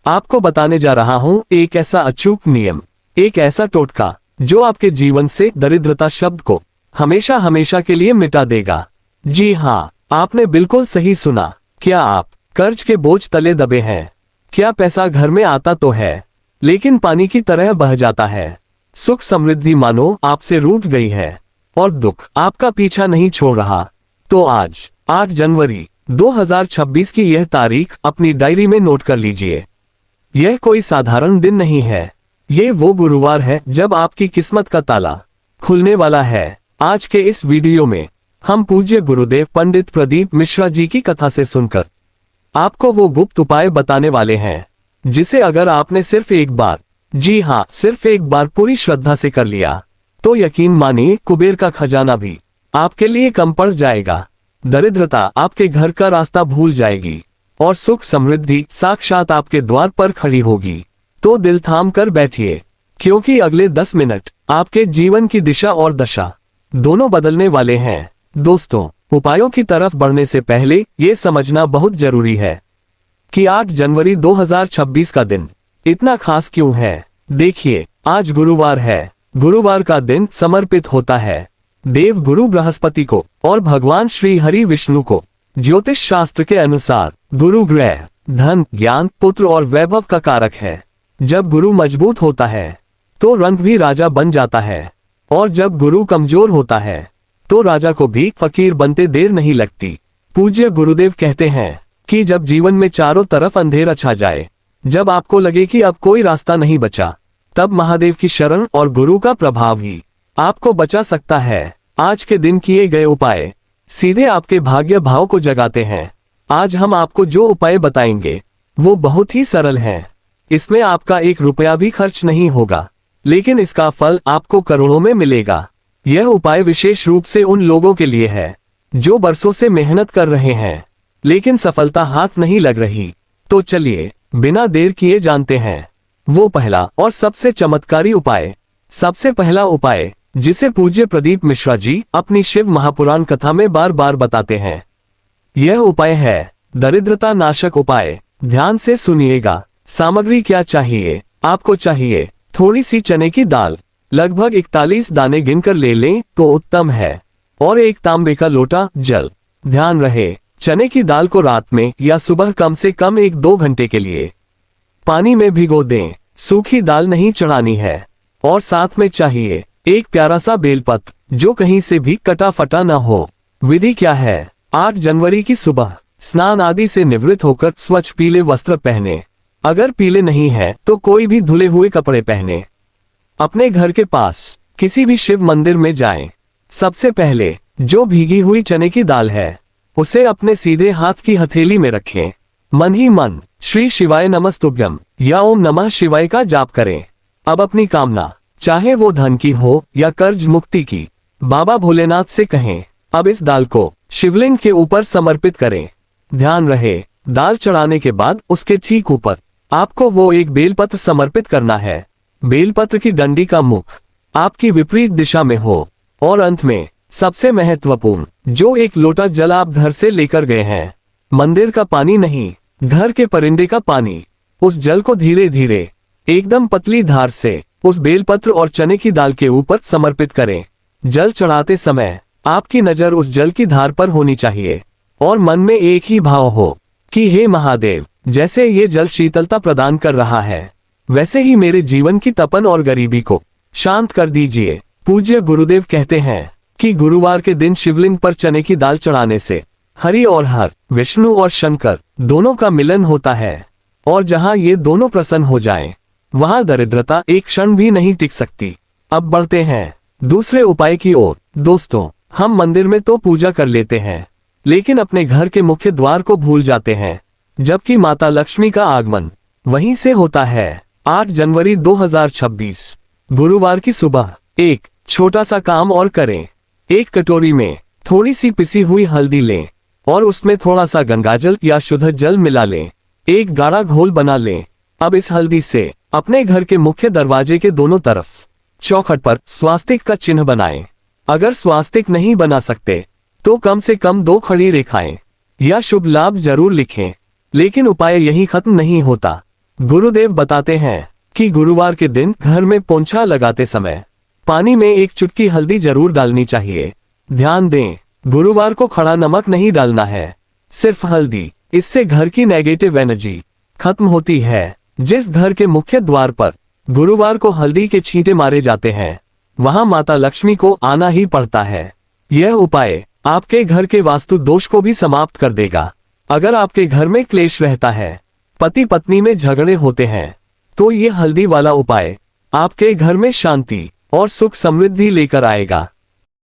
आपको बताने जा रहा हूँ एक ऐसा अचूक नियम, एक ऐसा टोटका जो आपके जीवन से दरिद्रता शब्द को हमेशा हमेशा के लिए मिटा देगा। जी हाँ, आपने बिल्कुल सही सुना। क्या आप कर्ज के बोझ तले दबे हैं? क्या पैसा घर में आता तो है, लेकिन पानी की तरह बह जाता है? सुख समृद्धि मानो आपसे रूठ गई है और दुख आपका पीछा नहीं छोड़ रहा? तो आज 8 जनवरी 2026 की यह तारीख अपनी डायरी में नोट कर लीजिए। यह कोई साधारण दिन नहीं है, ये वो गुरुवार है जब आपकी किस्मत का ताला खुलने वाला है। आज के इस वीडियो में हम पूज्य गुरुदेव पंडित प्रदीप मिश्रा जी की कथा से सुनकर आपको वो गुप्त उपाय बताने वाले हैं, जिसे अगर आपने सिर्फ एक बार, जी हाँ सिर्फ एक बार पूरी श्रद्धा से कर लिया, तो यकीन मानिए कुबेर का खजाना भी आपके लिए कम पड़ जाएगा। दरिद्रता आपके घर का रास्ता भूल जाएगी और सुख समृद्धि साक्षात आपके द्वार पर खड़ी होगी। तो दिल थाम कर बैठिए, क्योंकि अगले 10 मिनट आपके जीवन की दिशा और दशा दोनों बदलने वाले हैं। दोस्तों, उपायों की तरफ बढ़ने से पहले ये समझना बहुत जरूरी है कि 8 जनवरी 2026 का दिन इतना खास क्यों है। देखिए, आज गुरुवार है। गुरुवार का दिन समर्पित होता है देव गुरु बृहस्पति को और भगवान श्री हरि विष्णु को। ज्योतिष शास्त्र के अनुसार गुरु ग्रह धन, ज्ञान, पुत्र और वैभव का कारक है। जब गुरु मजबूत होता है तो रंग भी राजा बन जाता है, और जब गुरु कमजोर होता है तो राजा को भी फकीर बनते देर नहीं लगती। पूज्य गुरुदेव कहते हैं कि जब जीवन में चारों तरफ अंधेरा छा जाए, जब आपको लगे कि अब कोई रास्ता नहीं बचा, तब महादेव की शरण और गुरु का प्रभाव ही आपको बचा सकता है। आज के दिन किए गए उपाय सीधे आपके भाग्य भाव को जगाते हैं। आज हम आपको जो उपाय बताएंगे वो बहुत ही सरल हैं। इसमें आपका 1 रुपया भी खर्च नहीं होगा, लेकिन इसका फल आपको करोड़ों में मिलेगा। यह उपाय विशेष रूप से उन लोगों के लिए है जो बरसों से मेहनत कर रहे हैं, लेकिन सफलता हाथ नहीं लग रही। तो चलिए बिना देर किए जानते हैं वो पहला और सबसे चमत्कारी उपाय। सबसे पहला उपाय, जिसे पूज्य प्रदीप मिश्रा जी अपनी शिव महापुराण कथा में बार बार बताते हैं, यह उपाय है दरिद्रता नाशक उपाय। ध्यान से सुनिएगा। सामग्री क्या चाहिए? आपको चाहिए थोड़ी सी चने की दाल, लगभग 41 दाने गिनकर ले लें तो उत्तम है, और 1 तांबे का लोटा जल। ध्यान रहे, चने की दाल को रात में या सुबह कम से कम 1-2 घंटे के लिए पानी में भिगो दें। सूखी दाल नहीं चढ़ानी है। और साथ में चाहिए एक प्यारा सा बेलपत्र, जो कहीं से भी कटा फटा न हो। विधि क्या है? 8 जनवरी की सुबह स्नान आदि से निवृत्त होकर स्वच्छ पीले वस्त्र पहने। अगर पीले नहीं है तो कोई भी धुले हुए कपड़े पहने। अपने घर के पास किसी भी शिव मंदिर में जाएं। सबसे पहले जो भीगी हुई चने की दाल है उसे अपने सीधे हाथ की हथेली में रखें। मन ही मन श्री शिवाय नमस्तुभ्यम या ओम नमः शिवाय का जाप करें। अब अपनी कामना, चाहे वो धन की हो या कर्ज मुक्ति की, बाबा भोलेनाथ से कहें। अब इस दाल को शिवलिंग के ऊपर समर्पित करें। ध्यान रहे, दाल चढ़ाने के बाद उसके ठीक ऊपर आपको वो एक बेलपत्र समर्पित करना है। बेलपत्र की डंडी का मुख आपकी विपरीत दिशा में हो, और अंत में सबसे महत्वपूर्ण, जो 1 लोटा जल आप घर से लेकर गए हैं, मंदिर का पानी नहीं, घर के परिंदे का पानी, उस जल को धीरे धीरे एकदम पतली धार से उस बेलपत्र और चने की दाल के ऊपर समर्पित करें। जल चढ़ाते समय आपकी नजर उस जल की धार पर होनी चाहिए और मन में एक ही भाव हो कि हे महादेव, जैसे ये जल शीतलता प्रदान कर रहा है, वैसे ही मेरे जीवन की तपन और गरीबी को शांत कर दीजिए। पूज्य गुरुदेव कहते हैं कि गुरुवार के दिन शिवलिंग पर चने की दाल चढ़ाने से हरि और हर, विष्णु और शंकर दोनों का मिलन होता है, और जहां ये दोनों प्रसन्न हो जाएं, वहां दरिद्रता एक क्षण भी नहीं टिक सकती। अब बढ़ते हैं दूसरे उपाय की ओर। दोस्तों, हम मंदिर में तो पूजा कर लेते हैं, लेकिन अपने घर के मुख्य द्वार को भूल जाते हैं, जबकि माता लक्ष्मी का आगमन वहीं से होता है। 8 जनवरी 2026 गुरुवार की सुबह एक छोटा सा काम और करें। एक कटोरी में थोड़ी सी पिसी हुई हल्दी लें और उसमें थोड़ा सा गंगाजल या शुद्ध जल मिला लें। एक गाढ़ा घोल बना लें। अब इस हल्दी से अपने घर के मुख्य दरवाजे के दोनों तरफ चौखट पर स्वास्तिक का चिन्ह बनाएं। अगर स्वास्तिक नहीं बना सकते तो कम से कम 2 खड़ी रेखाएं या शुभ लाभ जरूर लिखें। लेकिन उपाय यही खत्म नहीं होता। गुरुदेव बताते हैं कि गुरुवार के दिन घर में पोंछा लगाते समय पानी में एक चुटकी हल्दी जरूर डालनी चाहिए। ध्यान दें, गुरुवार को खड़ा नमक नहीं डालना है, सिर्फ हल्दी। इससे घर की नेगेटिव एनर्जी खत्म होती है। जिस घर के मुख्य द्वार पर गुरुवार को हल्दी के छींटे मारे जाते हैं, वहां माता लक्ष्मी को आना ही पड़ता है। यह उपाय आपके घर के वास्तु दोष को भी समाप्त कर देगा। अगर आपके घर में क्लेश रहता है, पति पत्नी में झगड़े होते हैं, तो ये हल्दी वाला उपाय आपके घर में शांति और सुख समृद्धि लेकर आएगा।